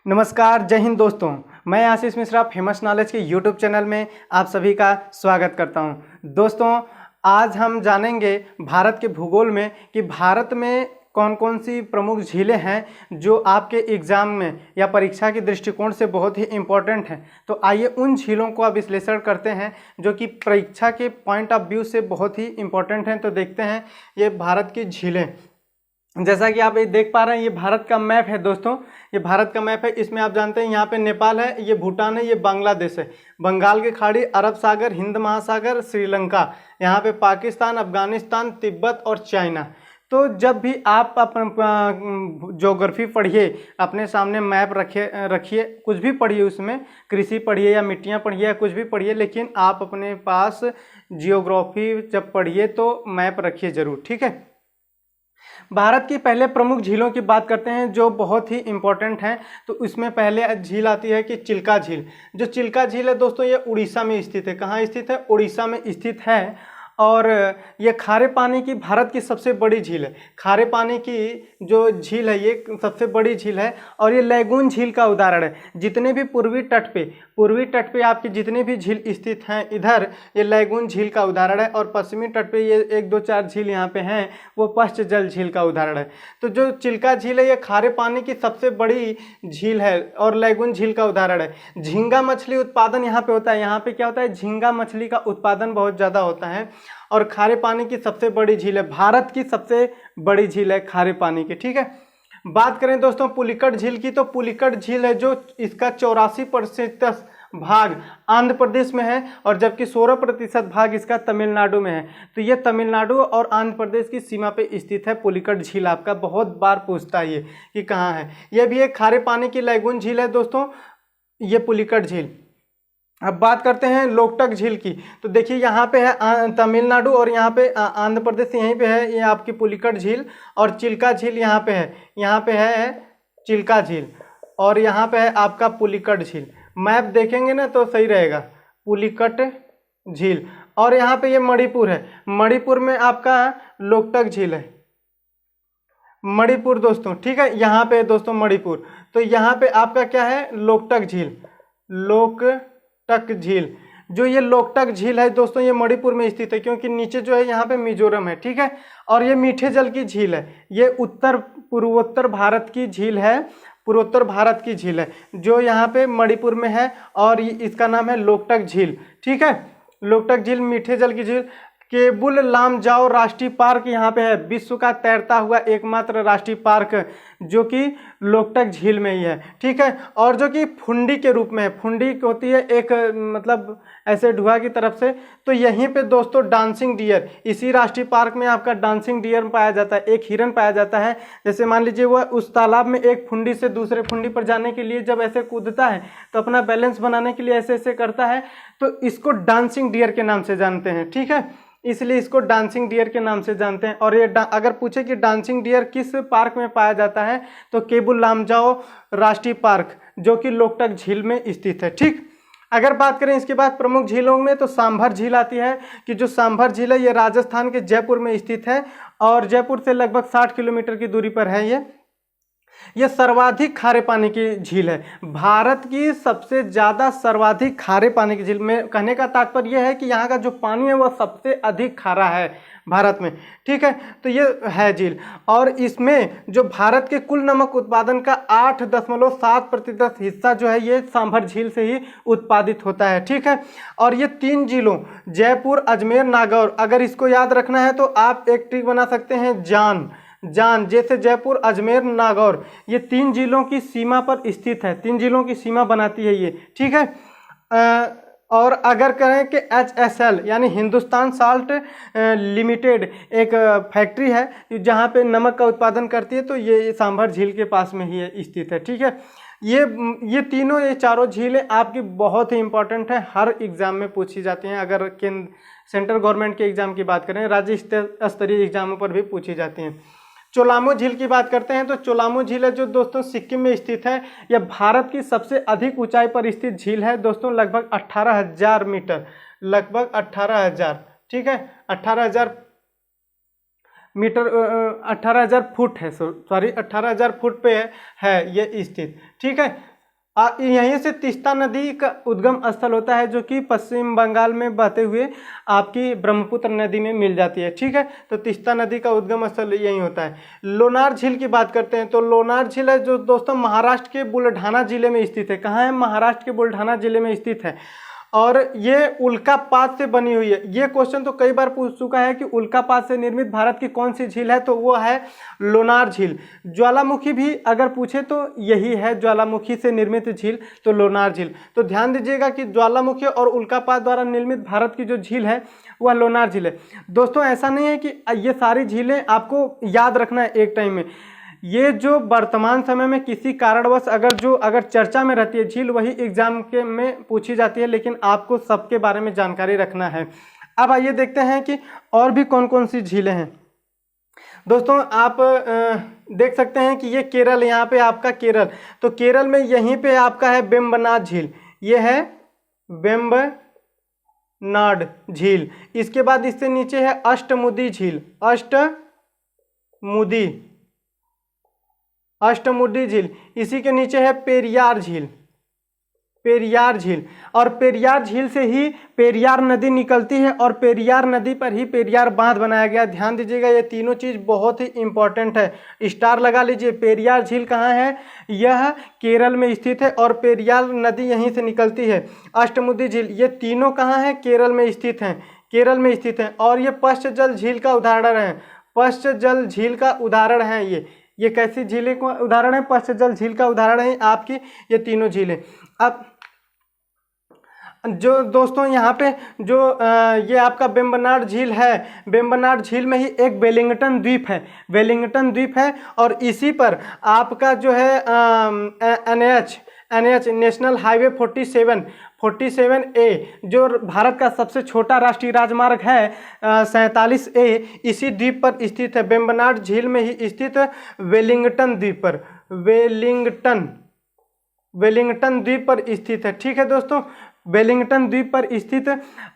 नमस्कार, जय हिंद दोस्तों। मैं आशीष मिश्रा फेमस नॉलेज के यूट्यूब चैनल में आप सभी का स्वागत करता हूं। दोस्तों, आज हम जानेंगे भारत के भूगोल में कि भारत में कौन कौन सी प्रमुख झीलें हैं जो आपके एग्ज़ाम में या परीक्षा के दृष्टिकोण से बहुत ही इम्पोर्टेंट हैं। तो आइए उन झीलों को आप विश्लेषण करते हैं जो कि परीक्षा के पॉइंट ऑफ व्यू से बहुत ही इम्पोर्टेंट हैं। तो देखते हैं ये भारत की झीलें। जैसा कि आप ये देख पा रहे हैं, ये भारत का मैप है दोस्तों। ये भारत का मैप है। इसमें आप जानते हैं यहाँ पे नेपाल है, ये भूटान है, ये बांग्लादेश है, बंगाल की खाड़ी, अरब सागर, हिंद महासागर, श्रीलंका, यहाँ पे पाकिस्तान, अफगानिस्तान, तिब्बत और चाइना। तो जब भी आप अपन ज्योग्राफी पढ़िए, अपने सामने मैप रखिए, कुछ भी पढ़िए, उसमें कृषि पढ़िए या मिट्टियाँ पढ़िए या कुछ भी पढ़िए, लेकिन आप अपने पास जियोग्राफी जब पढ़िए तो मैप रखिए ज़रूर, ठीक है। भारत की पहले प्रमुख झीलों की बात करते हैं जो बहुत ही इम्पोर्टेंट हैं। तो इसमें पहले झील आती है कि चिल्का झील। जो चिल्का झील है दोस्तों, ये उड़ीसा में स्थित है। कहाँ स्थित है? उड़ीसा में स्थित है। और ये खारे पानी की भारत की सबसे बड़ी झील है। खारे पानी की जो झील है ये सबसे बड़ी झील है और ये लैगून झील का उदाहरण है। जितने भी पूर्वी तट पे आपकी जितने भी झील स्थित हैं इधर, ये लैगून झील का उदाहरण है। और पश्चिमी तट पे ये 1, 2, 4 झील यहाँ पे हैं, वो पश्च जल झील का उदाहरण है। तो जो चिल्का झील है ये खारे पानी की सबसे बड़ी झील है और लैगून झील का उदाहरण है। झींगा मछली उत्पादन यहाँ पे होता है। यहाँ पे क्या होता है? झींगा मछली का उत्पादन बहुत ज़्यादा होता है। और खारे पानी की सबसे बड़ी झील है, भारत की सबसे बड़ी झील है खारे पानी की, ठीक है। बात करें दोस्तों पुलिकट झील की, तो पुलिकट झील है जो इसका 84% भाग आंध्र प्रदेश में है और जबकि 16% भाग इसका तमिलनाडु में है। तो ये तमिलनाडु और आंध्र प्रदेश की सीमा पे स्थित है पुलिकट झील। आपका बहुत बार पूछता है ये कि कहाँ है। ये भी एक खारे पानी की लैगून झील है दोस्तों, ये पुलिकट झील। अब बात करते हैं लोकटक झील की। तो देखिए यहाँ पे है तमिलनाडु और यहाँ पे आंध्र प्रदेश, यहीं पे है ये आपकी पुलिकट झील। और चिल्का झील यहाँ पे है, यहाँ पे है चिल्का झील और यहाँ पे है आपका पुलिकट झील। मैप देखेंगे ना तो सही रहेगा, पुलिकट झील। और यहाँ पे ये मणिपुर है, मणिपुर में आपका लोकटक झील है, मणिपुर दोस्तों, ठीक है। यहाँ पे दोस्तों मणिपुर, तो यहाँ पे आपका क्या है? लोकटक झील। लोकटक झील, जो ये लोकटक झील है दोस्तों, ये मणिपुर में स्थित है क्योंकि नीचे जो है यहाँ पे मिजोरम है, ठीक है। और ये मीठे जल की झील है, ये पूर्वोत्तर भारत की झील है, पूर्वोत्तर भारत की झील है जो यहाँ पे मणिपुर में है और इसका नाम है लोकटक झील, ठीक है। लोकटक झील मीठे जल की झील। केबुल लामजाओ राष्ट्रीय पार्क यहाँ पे है, विश्व का तैरता हुआ एकमात्र राष्ट्रीय पार्क जो कि लोकटक झील में ही है, ठीक है। और जो कि फुंडी के रूप में है, फुंडी होती है एक मतलब ऐसे ढुआ की तरफ से। तो यहीं पे दोस्तों डांसिंग डियर, इसी राष्ट्रीय पार्क में आपका डांसिंग डियर पाया जाता है, एक हिरन पाया जाता है। जैसे मान लीजिए वो उस तालाब में एक फुंडी से दूसरे फुंडी पर जाने के लिए जब ऐसे कूदता है तो अपना बैलेंस बनाने के लिए ऐसे ऐसे करता है, तो इसको डांसिंग डियर के नाम से जानते हैं, ठीक है। इसलिए इसको डांसिंग डियर के नाम से जानते हैं। और ये अगर पूछे कि डांसिंग डियर किस पार्क में पाया जाता है तो केबुल लामजाओ राष्ट्रीय पार्क जो कि लोकटक झील में स्थित है, ठीक। अगर बात करें इसके बाद प्रमुख झीलों में, तो सांभर झील आती है कि जो सांभर झील है ये राजस्थान के जयपुर में स्थित है और जयपुर से लगभग 60 किलोमीटर की दूरी पर है। ये सर्वाधिक खारे पानी की झील है, भारत की सबसे ज़्यादा सर्वाधिक खारे पानी की झील में। कहने का तात्पर्य यह है कि यहाँ का जो पानी है वह सबसे अधिक खारा है भारत में, ठीक है। तो ये है झील और इसमें जो भारत के कुल नमक उत्पादन का 8.7% हिस्सा जो है ये सांभर झील से ही उत्पादित होता है, ठीक है। और ये 3 जिलों जयपुर, अजमेर, नागौर, अगर इसको याद रखना है तो आप एक ट्रिक बना सकते हैं, जान जैसे जयपुर, अजमेर, नागौर, ये 3 जिलों की सीमा पर स्थित है, 3 जिलों की सीमा बनाती है ये, ठीक है। और अगर कहें कि HSL यानी हिंदुस्तान साल्ट लिमिटेड एक फैक्ट्री है जहाँ पे नमक का उत्पादन करती है, तो ये सांभर झील के पास में ही स्थित है, ठीक है। ये चारों झीलें आपकी बहुत ही इंपॉर्टेंट है, हर एग्जाम में पूछी जाती हैं। अगर सेंट्रल गवर्नमेंट के एग्जाम की बात करें, राज्य स्तरीय एग्जामों पर भी पूछी जाती हैं। चोलामो झील की बात करते हैं तो चोलामो झील है जो दोस्तों सिक्किम में स्थित है। यह भारत की सबसे अधिक ऊंचाई पर स्थित झील है दोस्तों, लगभग 18,000 मीटर, लगभग 18,000, ठीक है, 18,000 मीटर, 18,000 फुट है, सॉरी 18,000 फुट पे है ये स्थित, ठीक है। यहीं से तीस्ता नदी का उद्गम स्थल होता है, जो कि पश्चिम बंगाल में बहते हुए आपकी ब्रह्मपुत्र नदी में मिल जाती है। ठीक है, तो तीस्ता नदी का उद्गम स्थल यहीं होता है। लोनार झील की बात करते हैं तो लोनार झील है जो दोस्तों महाराष्ट्र के बुल्ढाना जिले में स्थित है। कहाँ है? महाराष्ट्र के बुल्ढाना जिले में स्थित है और ये उल्कापात से बनी हुई है। ये क्वेश्चन तो कई बार पूछ चुका है कि उल्कापात से निर्मित भारत की कौन सी झील है, तो वो है लोनार झील। ज्वालामुखी भी अगर पूछे तो यही है, ज्वालामुखी से निर्मित झील तो लोनार झील। तो ध्यान दीजिएगा कि ज्वालामुखी और उल्कापात द्वारा निर्मित भारत की जो झील है वह लोनार झील है। दोस्तों ऐसा नहीं है कि ये सारी झीलें आपको याद रखना है एक टाइम में। ये जो वर्तमान समय में किसी कारणवश अगर चर्चा में रहती है झील, वही एग्जाम के में पूछी जाती है, लेकिन आपको सबके बारे में जानकारी रखना है। अब आइए देखते हैं कि और भी कौन कौन सी झीलें हैं। दोस्तों आप देख सकते हैं कि ये केरल, यहाँ पे आपका केरल, तो केरल में यहीं पे आपका है वेम्बनाड झील। ये है वेम्बनाड झील। इसके बाद इससे नीचे है अष्टमुदी झील, अष्टमुडी झील। इसी के नीचे है पेरियार झील, और पेरियार झील से ही पेरियार नदी निकलती है और पेरियार नदी पर ही पेरियार बांध बनाया गया। ध्यान दीजिएगा, ये तीनों चीज़ बहुत ही इंपॉर्टेंट है, स्टार लगा लीजिए। पेरियार झील कहाँ है? यह केरल में स्थित है और पेरियार नदी यहीं से निकलती है। अष्टमुडी झील, ये तीनों कहाँ हैं? केरल में स्थित हैं, और ये पश्चजल झील का उदाहरण है। पश्चजल झील का उदाहरण है ये कैसी झीलें का उदाहरण है? पश्चजल झील का उदाहरण है आपकी ये तीनों झीलें। अब जो दोस्तों यहाँ पे जो ये आपका वेम्बनाड झील है, वेम्बनाड झील में ही एक वेलिंगटन द्वीप है, और इसी पर आपका जो है NH नेशनल हाईवे 47A जो भारत का सबसे छोटा राष्ट्रीय राजमार्ग है 47A, इसी द्वीप पर स्थित है। वेम्बनाड झील में ही स्थित वेलिंगटन द्वीप पर स्थित है। ठीक है दोस्तों, वेलिंगटन द्वीप पर स्थित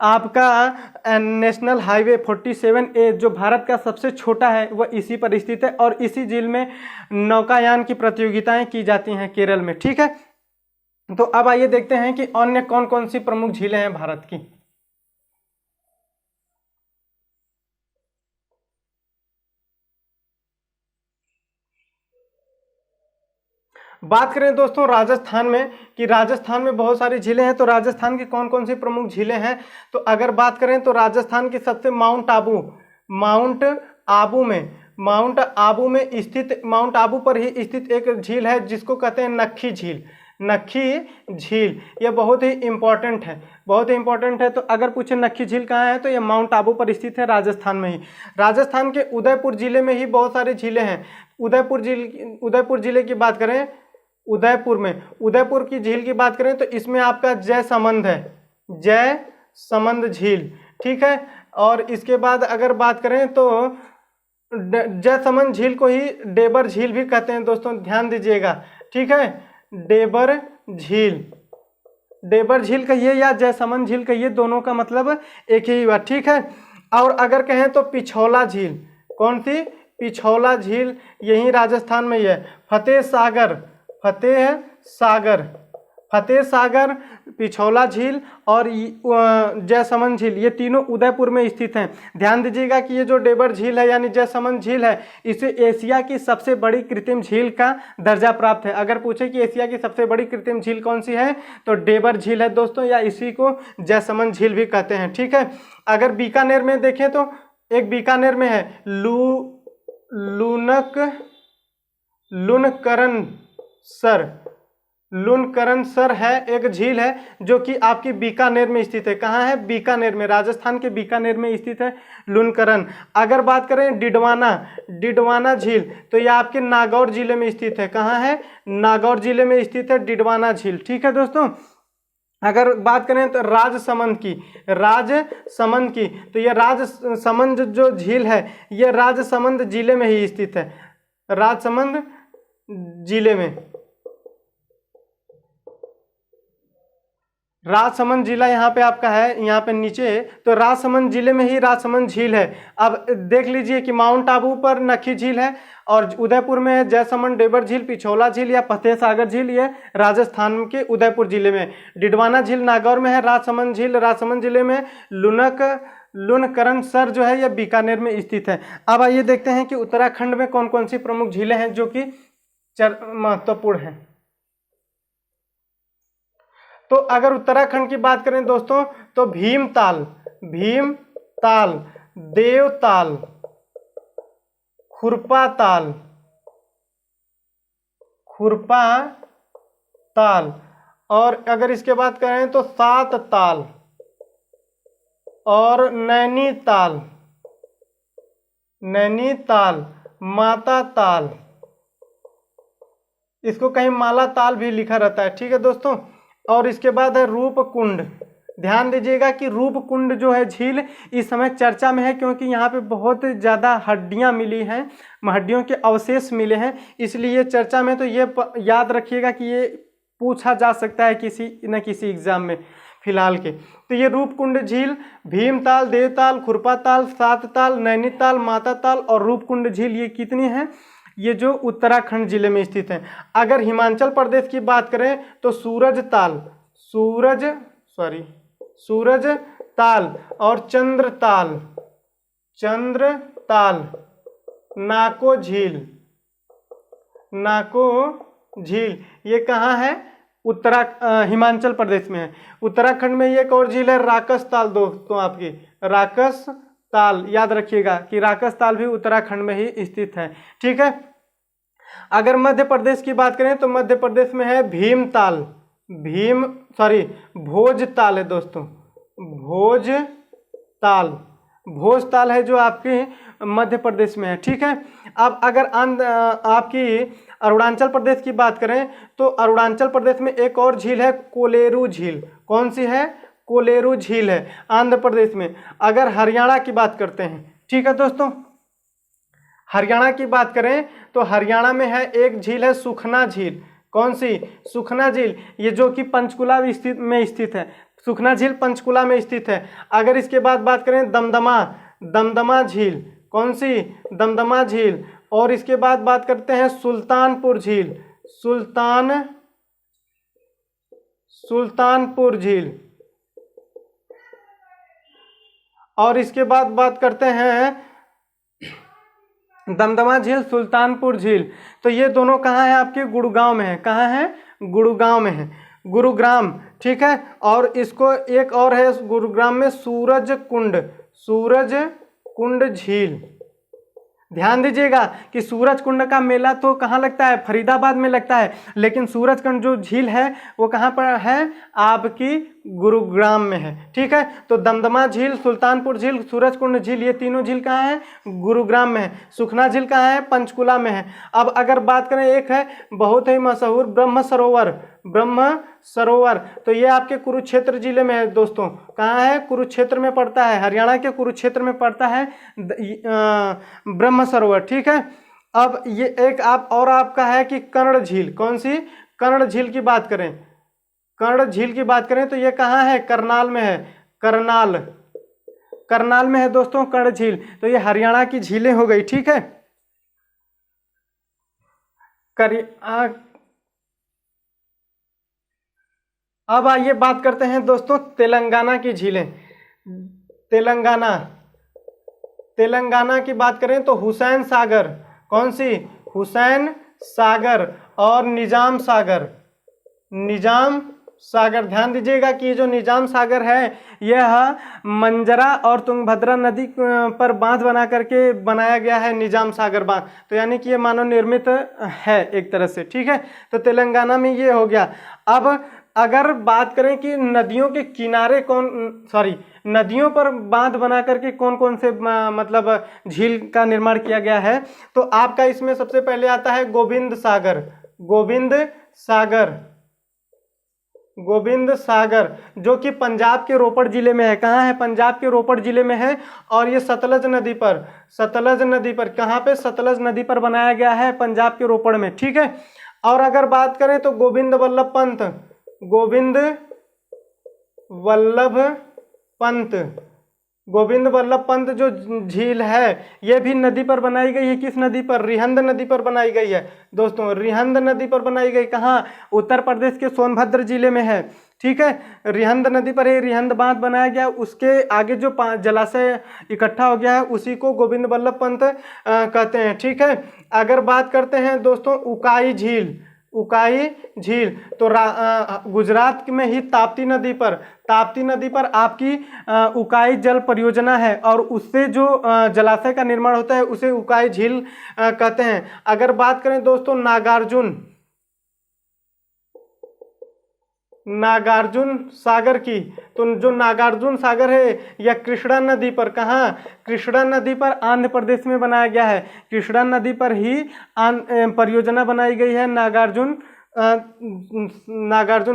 आपका नेशनल हाईवे 47A जो भारत का सबसे छोटा है वह इसी पर स्थित है, और इसी झील में नौकायान की प्रतियोगिताएं की जाती हैं केरल में। ठीक है, तो अब आइए देखते हैं कि अन्य कौन कौन सी प्रमुख झीलें हैं भारत की। बात करें दोस्तों राजस्थान में, कि राजस्थान में बहुत सारी झीलें हैं, तो राजस्थान की कौन कौन सी प्रमुख झीलें हैं, तो अगर बात करें तो राजस्थान की सबसे माउंट आबू पर ही स्थित एक झील है जिसको कहते हैं नक्खी झील। यह बहुत ही इंपॉर्टेंट है। तो अगर पूछे नक्खी झील कहाँ है, तो यह माउंट आबू पर स्थित है, राजस्थान में ही। राजस्थान के उदयपुर जिले में ही बहुत सारी झीलें हैं। उदयपुर जिले की बात करें, उदयपुर की झील की बात करें तो इसमें आपका जयसमंद झील। ठीक है, और इसके बाद अगर बात करें तो जयसमंद झील को ही डेबर झील भी कहते हैं दोस्तों, ध्यान दीजिएगा। ठीक है, डेबर झील कहिए या जयसमंद झील कहिए, दोनों का मतलब एक ही हुआ। ठीक है, और अगर कहें तो पिछौला झील, कौन सी? पिछौला झील, यही राजस्थान में ही है। फतेह सागर, पिछौला झील और जयसमंद झील, ये तीनों उदयपुर में स्थित हैं। ध्यान दीजिएगा कि ये जो डेबर झील है यानी जयसमंद झील है, इसे एशिया की सबसे बड़ी कृत्रिम झील का दर्जा प्राप्त है। अगर पूछे कि एशिया की सबसे बड़ी कृत्रिम झील कौन सी है, तो डेबर झील है दोस्तों, या इसी को जयसमंद झील भी कहते हैं। ठीक है, अगर बीकानेर में देखें तो एक बीकानेर में है लुनकरनसर है, एक झील है जो कि आपकी बीकानेर में स्थित है। कहाँ है? बीकानेर में, राजस्थान के बीकानेर में स्थित है लुनकरन। अगर बात करें डिडवाना झील, तो यह आपके नागौर जिले में स्थित है। कहाँ है? नागौर जिले में स्थित है डिडवाना झील। ठीक है दोस्तों, अगर बात करें तो राजसमंद की, तो यह राजसमंद जो झील है यह राजसमंद जिले में ही स्थित है, राजसमंद जिले में। राजसमंद जिला यहाँ पे आपका है, यहाँ पे नीचे, तो राजसमंद जिले में ही राजसमंद झील है। अब देख लीजिए कि माउंट आबू पर नखी झील है, और उदयपुर में है जयसमंद डेबर झील, पिछोला झील या फतेह सागर झील, ये राजस्थान के उदयपुर जिले में। डिडवाना झील नागौर में है। राजसमंद झील राजसमंद जिले में। लुनकरण सर जो है यह बीकानेर में स्थित है। अब आइए देखते हैं कि उत्तराखंड में कौन कौन सी प्रमुख झीलें हैं जो कि महत्वपूर्ण हैं। तो अगर उत्तराखंड की बात करें दोस्तों, तो भीमताल, देवताल, खुरपा ताल, और अगर इसके बात करें तो सात ताल और नैनीताल, माता ताल, इसको कहीं माला ताल भी लिखा रहता है, ठीक है दोस्तों। और इसके बाद है रूपकुंड। ध्यान दीजिएगा कि रूपकुंड जो है झील इस समय चर्चा में है, क्योंकि यहाँ पे बहुत ज़्यादा हड्डियाँ मिली हैं, हड्डियों के अवशेष मिले हैं, इसलिए चर्चा में। तो ये याद रखिएगा कि ये पूछा जा सकता है किसी न किसी एग्जाम में फिलहाल के। तो ये रूपकुंड झील, भीमताल, देवताल, खुरपाताल, सात ताल, नैनीताल, माता ताल और रूपकुंड झील, ये कितनी हैं? ये जो उत्तराखंड जिले में स्थित है। अगर हिमाचल प्रदेश की बात करें तो सूरज ताल और चंद्रताल, नाको झील, ये कहाँ है? हिमाचल प्रदेश में है। उत्तराखंड में ये एक और झील है राकस ताल दोस्तों, आपकी राकस ताल, याद रखिएगा कि राकस ताल भी उत्तराखंड में ही स्थित है, ठीक है। अगर मध्य प्रदेश की बात करें तो मध्य प्रदेश में है भोजताल है दोस्तों, भोजताल है जो आपके मध्य प्रदेश में है, ठीक है। अब अगर आपकी अरुणाचल प्रदेश की बात करें तो अरुणाचल प्रदेश में एक और झील है कोलेरू झील। कौन सी है? कोलेरू झील है आंध्र प्रदेश में। अगर हरियाणा की बात करते हैं, ठीक है दोस्तों, हरियाणा की बात करें तो हरियाणा में है एक झील है सुखना झील। कौन सी? सुखना झील, ये जो कि पंचकुला में स्थित है। सुखना झील पंचकुला में स्थित है। अगर इसके बाद बात करें दमदमा झील, कौन सी? दमदमा झील। और इसके बाद बात करते हैं सुल्तानपुर झील, और इसके बाद बात करते हैं दमदमा झील, सुल्तानपुर झील। तो ये दोनों कहाँ है? आपके गुड़गांव में है। कहाँ है? गुड़गांव में है, गुरुग्राम, ठीक है। और इसको एक और है गुरुग्राम में सूरज कुंड झील। ध्यान दीजिएगा कि सूरज कुंड का मेला तो कहाँ लगता है? फरीदाबाद में लगता है, लेकिन सूरज कुंड जो झील है वो कहाँ पर है? आपकी गुरुग्राम में है, ठीक है। तो दमदमा झील, सुल्तानपुर झील, सूरज कुंड झील, ये तीनों झील कहाँ है? गुरुग्राम में है। सुखना झील कहाँ है? पंचकुला में है। अब अगर बात करें, एक है बहुत ही मशहूर ब्रह्म सरोवर, तो ये आपके कुरुक्षेत्र जिले में है दोस्तों। कहाँ है? कुरुक्षेत्र में पड़ता है, हरियाणा के कुरुक्षेत्र में पड़ता है ब्रह्म सरोवर, ठीक है। अब ये एक आपका है कि कर्ण झील। कौन सी? कर्ण झील की बात करें, तो ये कहाँ है? करनाल में है। करनाल में है दोस्तों कर्ण झील। तो ये हरियाणा की झीलें हो गई, ठीक है। अब आइए बात करते हैं दोस्तों तेलंगाना की झीलें। तेलंगाना की बात करें तो हुसैन सागर। कौन सी? हुसैन सागर और निजाम सागर। ध्यान दीजिएगा कि ये जो निजाम सागर है यह मंजरा और तुंगभद्रा नदी पर बांध बना करके बनाया गया है, निजाम सागर बांध। तो यानी कि ये मानव निर्मित है एक तरह से, ठीक है। तो तेलंगाना में ये हो गया। अब अगर बात करें कि नदियों के किनारे नदियों पर बांध बना करके कौन कौन से मतलब झील का निर्माण किया गया है, तो आपका इसमें सबसे पहले आता है गोविंद सागर, जो कि पंजाब के रोपड़ जिले में है। कहाँ है? पंजाब के रोपड़ जिले में है। और ये सतलज नदी पर कहाँ पे? सतलज नदी पर बनाया गया है पंजाब के रोपड़ में, ठीक है। और अगर बात करें तो गोविंद वल्लभ पंत, गोविंद वल्लभ पंत जो झील है ये भी नदी पर बनाई गई है। किस नदी पर? रिहंद नदी पर बनाई गई है दोस्तों, रिहंद नदी पर बनाई गई। कहाँ? उत्तर प्रदेश के सोनभद्र जिले में है। ठीक है, रिहंद नदी पर ये रिहंद बांध बनाया गया। उसके आगे जो जलाशय इकट्ठा हो गया है उसी को गोविंद वल्लभ पंत कहते हैं। ठीक है, अगर बात करते हैं दोस्तों उकाई झील, उकाई झील तो गुजरात में ही ताप्ती नदी पर आपकी उकाई जल परियोजना है और उससे जो जलाशय का निर्माण होता है उसे उकाई झील कहते हैं। अगर बात करें दोस्तों नागार्जुन सागर की, तो जो नागार्जुन सागर है यह कृष्णा नदी पर, कहाँ? कृष्णा नदी पर आंध्र प्रदेश में बनाया गया है। कृष्णा नदी पर ही परियोजना बनाई गई है नागार्जुन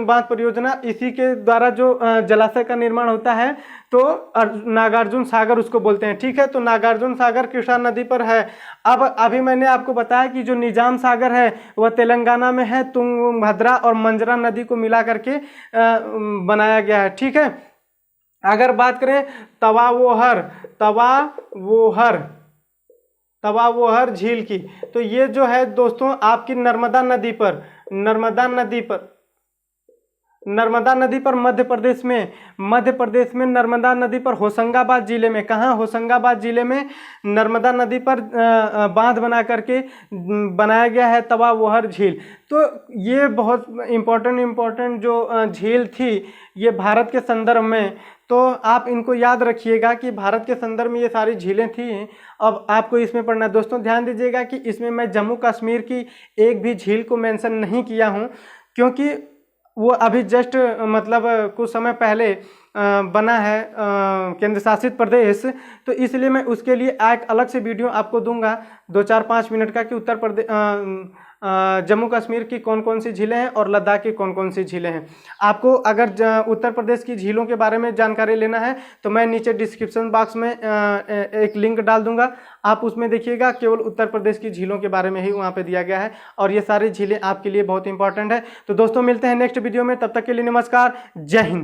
बांध परियोजना। इसी के द्वारा जो जलाशय का निर्माण होता है तो नागार्जुन सागर उसको बोलते हैं। ठीक है, तो नागार्जुन सागर कृष्णा नदी पर है। अब अभी मैंने आपको बताया कि जो निजाम सागर है वह तेलंगाना में है, तुंगभद्रा और मंजरा नदी को मिला करके बनाया गया है। ठीक है, अगर बात करें तवावोहर झील की, तो ये जो है दोस्तों आपकी नर्मदा नदी पर मध्य प्रदेश में नर्मदा नदी पर होशंगाबाद जिले में, कहाँ? होशंगाबाद जिले में नर्मदा नदी पर बांध बना करके बनाया गया है तवावोहर झील। तो ये बहुत इम्पोर्टेंट जो झील थी ये भारत के संदर्भ में, तो आप इनको याद रखिएगा कि भारत के संदर्भ में ये सारी झीलें थी। अब आपको इसमें पढ़ना है दोस्तों। ध्यान दीजिएगा कि इसमें मैं जम्मू कश्मीर की एक भी झील को मेंशन नहीं किया हूँ, क्योंकि वो अभी जस्ट मतलब कुछ समय पहले बना है केंद्र शासित प्रदेश, तो इसलिए मैं उसके लिए एक अलग से वीडियो आपको दूंगा 2-4-5 मिनट का कि उत्तर प्रदेश जम्मू कश्मीर की कौन कौन सी झीलें हैं और लद्दाख की कौन कौन सी झीलें हैं। आपको अगर उत्तर प्रदेश की झीलों के बारे में जानकारी लेना है तो मैं नीचे डिस्क्रिप्शन बॉक्स में एक लिंक डाल दूंगा, आप उसमें देखिएगा। केवल उत्तर प्रदेश की झीलों के बारे में ही वहाँ पे दिया गया है और ये सारी झीलें आपके लिए बहुत इंपॉर्टेंट है। तो दोस्तों मिलते हैं नेक्स्ट वीडियो में, तब तक के लिए नमस्कार, जय हिंद।